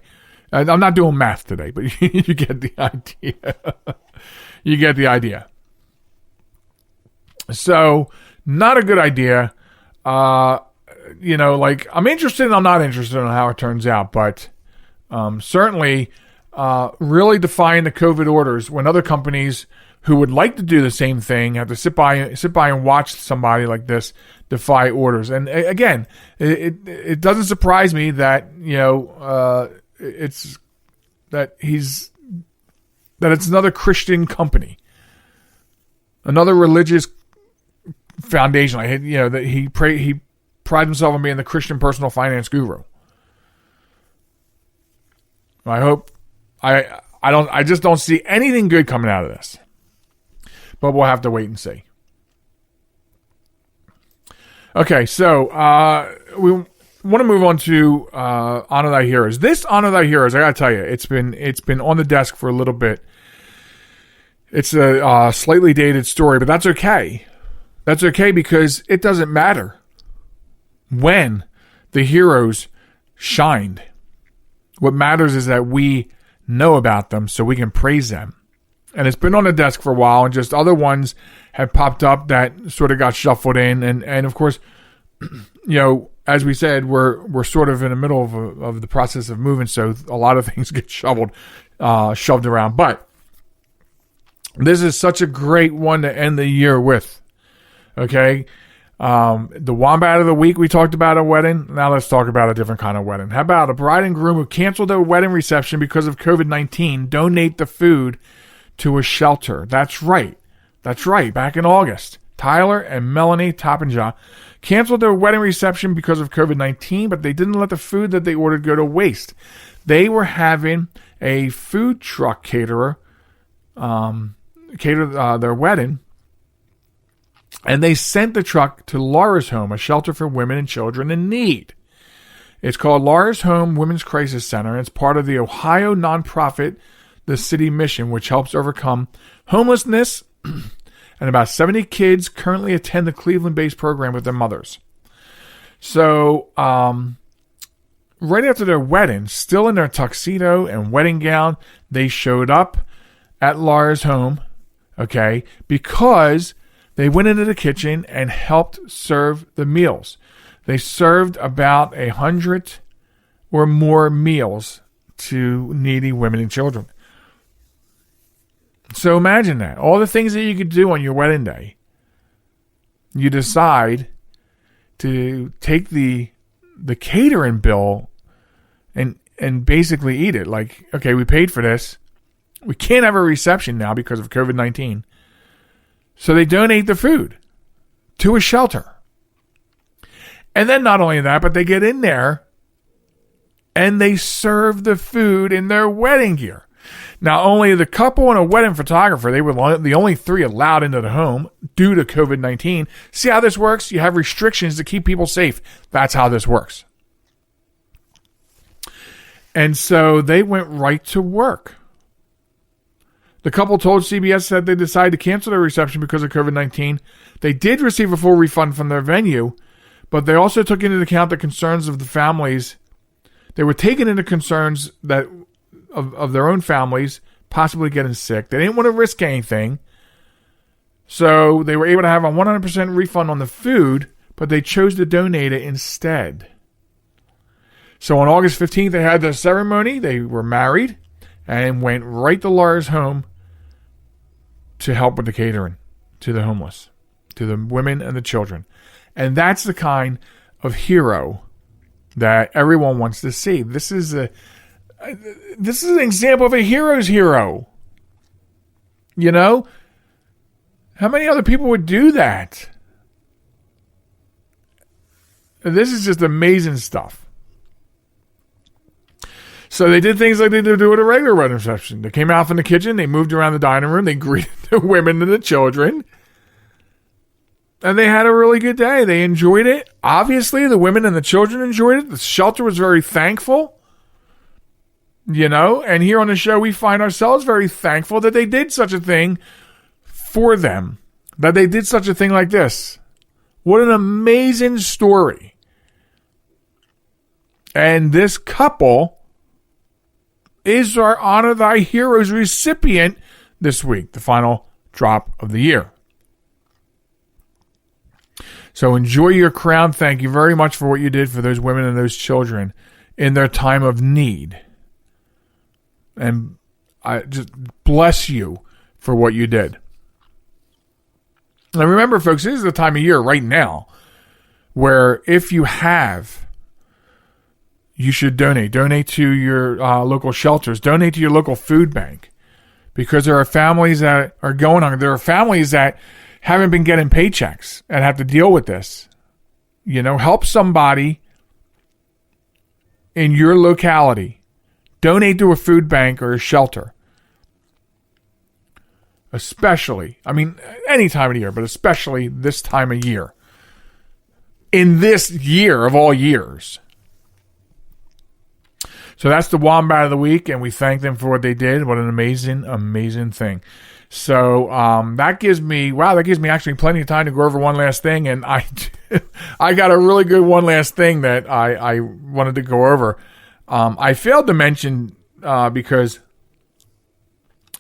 I'm not doing math today, but you get the idea. You get the idea. So, not a good idea. I'm interested and I'm not interested in how it turns out, but certainly really defying the COVID orders when other companies who would like to do the same thing have to sit by and watch somebody like this defy orders. And again, it doesn't surprise me that it's another Christian company, another religious foundation. That he prides himself on being the Christian personal finance guru. I just don't see anything good coming out of this. But we'll have to wait and see. Okay, so we want to move on to Honor Thy Heroes. This Honor Thy Heroes, I gotta tell you, it's been on the desk for a little bit. It's a slightly dated story, but that's okay. That's okay, because it doesn't matter when the heroes shined. What matters is that we know about them so we can praise them. And it's been on the desk for a while, and just other ones have popped up that sort of got shuffled in. And of course, as we said, we're sort of in the middle of the process of moving, so a lot of things get shoved around. But this is such a great one to end the year with. Okay? The Wombat of the Week, we talked about a wedding. Now let's talk about a different kind of wedding. How about a bride and groom who canceled their wedding reception because of COVID-19 donate the food to a shelter? That's right. Back in August, Tyler and Melanie Toppenjaw canceled their wedding reception because of COVID-19, but they didn't let the food that they ordered go to waste. They were having a food truck caterer cater their wedding, and they sent the truck to Laura's Home, a shelter for women and children in need. It's called Laura's Home Women's Crisis Center, and it's part of the Ohio nonprofit The City Mission, which helps overcome homelessness, and about 70 kids currently attend the Cleveland-based program with their mothers. So, right after their wedding, still in their tuxedo and wedding gown, they showed up at Laura's Home, okay, because they went into the kitchen and helped serve the meals. They served about 100 or more meals to needy women and children. So imagine that. All the things that you could do on your wedding day. You decide to take the catering bill and basically eat it. Like, okay, we paid for this. We can't have a reception now because of COVID-19. So they donate the food to a shelter. And then not only that, but they get in there and they serve the food in their wedding gear. Now, only the couple and a wedding photographer, they were the only 3 allowed into the home due to COVID-19. See how this works? You have restrictions to keep people safe. That's how this works. And so they went right to work. The couple told CBS that they decided to cancel their reception because of COVID-19. They did receive a full refund from their venue, but they also took into account the concerns of the families. They were taking into concerns that of their own families possibly getting sick. They didn't want to risk anything. So they were able to have a 100% refund on the food, but they chose to donate it instead. So on August 15th, they had the ceremony. They were married and went right to Laura's home to help with the catering to the homeless, to the women and the children. And that's the kind of hero that everyone wants to see. This is an example of a hero's hero. You know? How many other people would do that? This is just amazing stuff. So they did things like they do at a regular wedding reception. They came out from the kitchen. They moved around the dining room. They greeted the women and the children. And they had a really good day. They enjoyed it. Obviously, the women and the children enjoyed it. The shelter was very thankful. You know, and here on the show, we find ourselves very thankful that they did such a thing for them. That they did such a thing like this. What an amazing story. And this couple is our Honor Thy Heroes recipient this week, the final drop of the year. So enjoy your crown. Thank you very much for what you did for those women and those children in their time of need. And I just bless you for what you did. And remember, folks, this is the time of year right now where if you have, you should donate. Donate to your local shelters. Donate to your local food bank. Because there are families that are going hungry. There are families that haven't been getting paychecks and have to deal with this. You know, help somebody in your locality. Donate to a food bank or a shelter. Especially, I mean, any time of the year, but especially this time of year. In this year of all years. So that's the Wombat of the Week, and we thank them for what they did. What an amazing, amazing thing. So that gives me actually plenty of time to go over one last thing, and I got a really good one last thing that I wanted to go over. I failed to mention because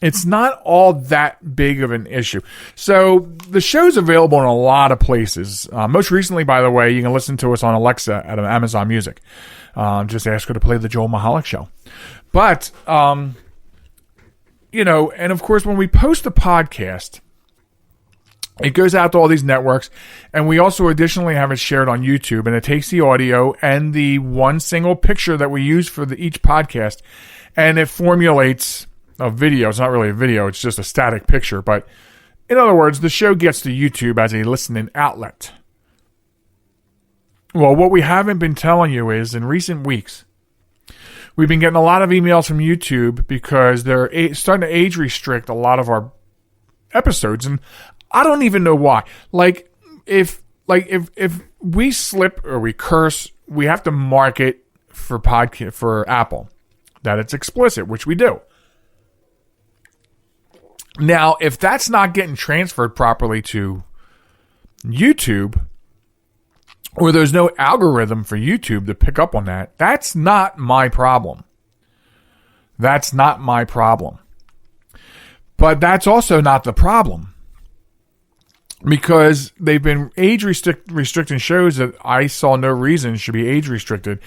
it's not all that big of an issue. So the show's available in a lot of places. Most recently, by the way, you can listen to us on Alexa at Amazon Music. Just ask her to play the Joel Michalec Show. But, you know, and of course, when we post a podcast, it goes out to all these networks, and we also additionally have it shared on YouTube, and it takes the audio and the one single picture that we use for each podcast, and it formulates a video. It's not really a video, it's just a static picture, but in other words, the show gets to YouTube as a listening outlet. Well, what we haven't been telling you is, in recent weeks, we've been getting a lot of emails from YouTube because they're starting to age restrict a lot of our episodes, and I don't even know why. Like if we slip or we curse, we have to mark it for Apple that it's explicit, which we do. Now, if that's not getting transferred properly to YouTube, or there's no algorithm for YouTube to pick up on that, that's not my problem. That's not my problem. But that's also not the problem. Because they've been age restricting shows that I saw no reason should be age restricted.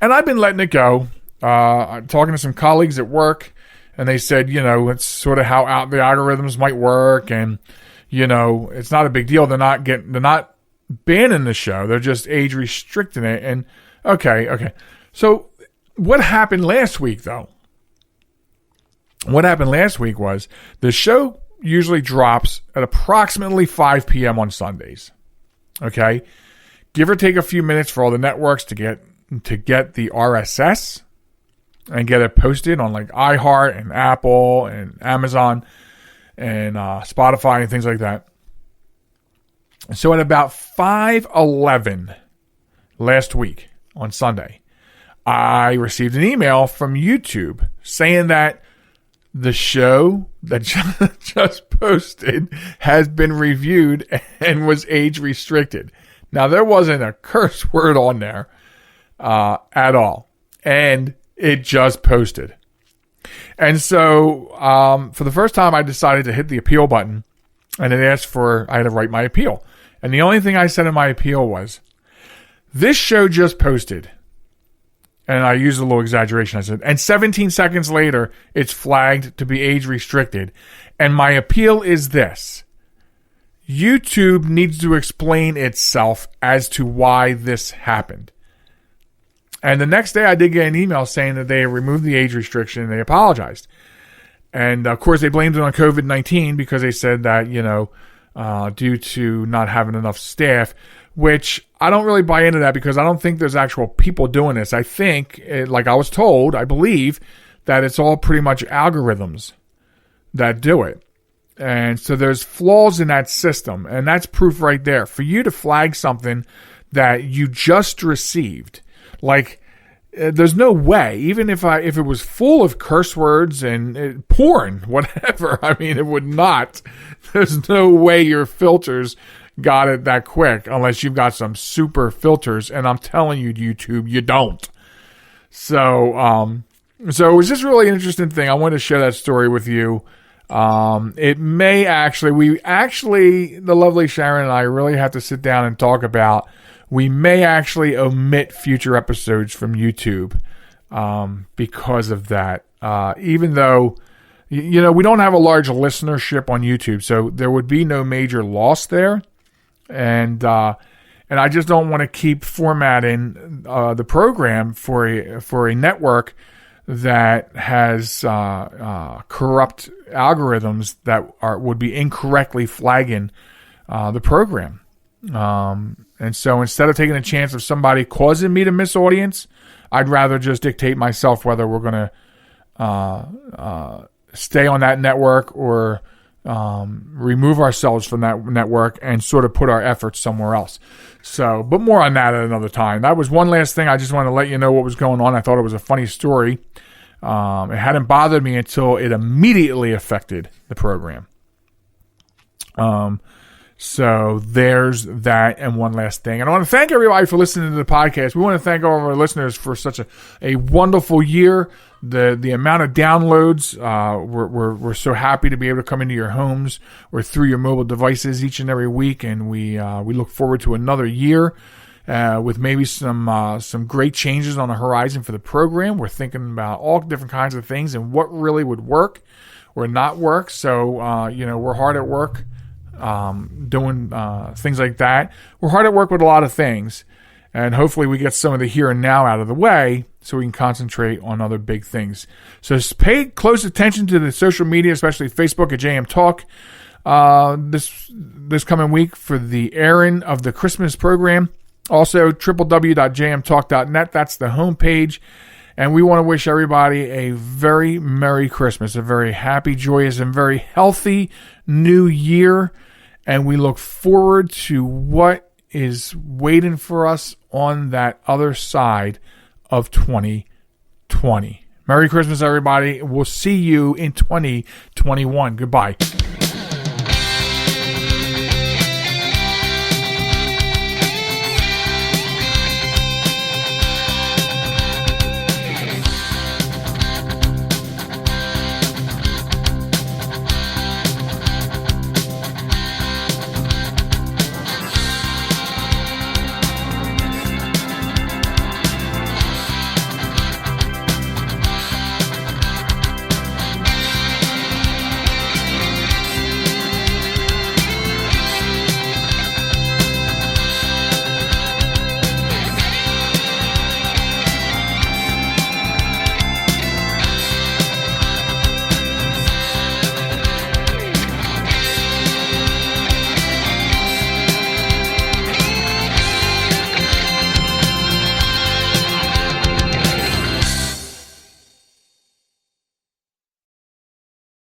And I've been letting it go. Talking to some colleagues at work, and they said, you know, it's sort of how the algorithms might work, and, you know, it's not a big deal. They're not banning the show. They're just age restricting it. And okay. So what happened last week, though? What happened last week was the show usually drops at approximately 5 p.m. on Sundays. Okay? Give or take a few minutes for all the networks to get the RSS and get it posted on like iHeart and Apple and Amazon and Spotify and things like that. So at about 5:11 last week on Sunday, I received an email from YouTube saying that the show that just posted has been reviewed and was age restricted. Now, there wasn't a curse word on there at all. And it just posted. And so for the first time, I decided to hit the appeal button. And it asked I had to write my appeal. And the only thing I said in my appeal was, this show just posted. And I used a little exaggeration. I said, and 17 seconds later, it's flagged to be age restricted. And my appeal is this. YouTube needs to explain itself as to why this happened. And the next day I did get an email saying that they removed the age restriction and they apologized. And of course they blamed it on COVID-19 because they said that, due to not having enough staff, which I don't really buy into that because I don't think there's actual people doing this. I think, like I was told, I believe that it's all pretty much algorithms that do it. And so there's flaws in that system. And that's proof right there. For you to flag something that you just received, like, there's no way, even if it was full of curse words and porn, whatever, I mean, it would not. There's no way your filters got it that quick unless you've got some super filters. And I'm telling you, YouTube, you don't. So it was just really an interesting thing. I wanted to share that story with you. It may the lovely Sharon and I really have to sit down and talk about, we may actually omit future episodes from YouTube because of that. Even though, we don't have a large listenership on YouTube, so there would be no major loss there. And I just don't want to keep formatting the program for a network that has corrupt algorithms that would be incorrectly flagging the program. And so instead of taking a chance of somebody causing me to miss audience, I'd rather just dictate myself whether we're going to stay on that network or remove ourselves from that network and sort of put our efforts somewhere else. So, but more on that at another time. That was one last thing. I just wanted to let you know what was going on. I thought it was a funny story. It hadn't bothered me until it immediately affected the program. So there's that, and one last thing. And I want to thank everybody for listening to the podcast. We want to thank all of our listeners for such a wonderful year. The amount of downloads, we're so happy to be able to come into your homes or through your mobile devices each and every week, and we look forward to another year with maybe some great changes on the horizon for the program. We're thinking about all different kinds of things and what really would work or not work. So we're hard at work doing things like that. We're hard at work with a lot of things, and hopefully we get some of the here and now out of the way so we can concentrate on other big things. So pay close attention to the social media, especially Facebook at JM Talk this coming week for the airing of the Christmas program. Also, www.jmtalk.net. That's the homepage. And we want to wish everybody a very Merry Christmas, a very happy, joyous, and very healthy New Year. And we look forward to what is waiting for us on that other side of 2020. Merry Christmas, everybody. We'll see you in 2021. Goodbye.